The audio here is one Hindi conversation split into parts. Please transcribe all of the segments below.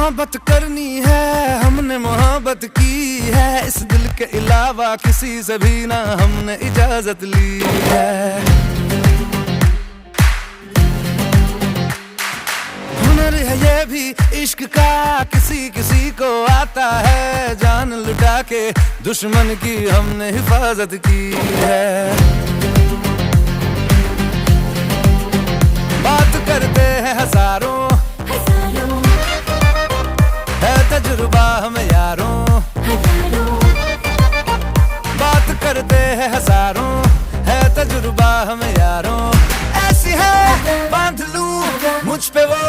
मोहब्बत करनी है, हमने मोहब्बत की है, इस दिल के अलावा किसी से भी ना हमने इजाजत ली है। हुनर है ये भी इश्क का, किसी किसी को आता है, जान लुटा के दुश्मन की हमने हिफाजत की है। बात करते हैं हजारों, है तजुर्बा हमें यारों, बात करते हैं हजारों, है तजुर्बा हमें यारों। ऐसी है बांध लूं मुझ पे वो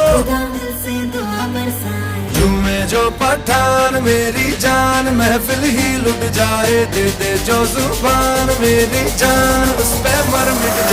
झूमे जो पठान मेरी जान, महफिल ही लुट जाए, दे दे जो जुबान मेरी जान, उस पे मर मिट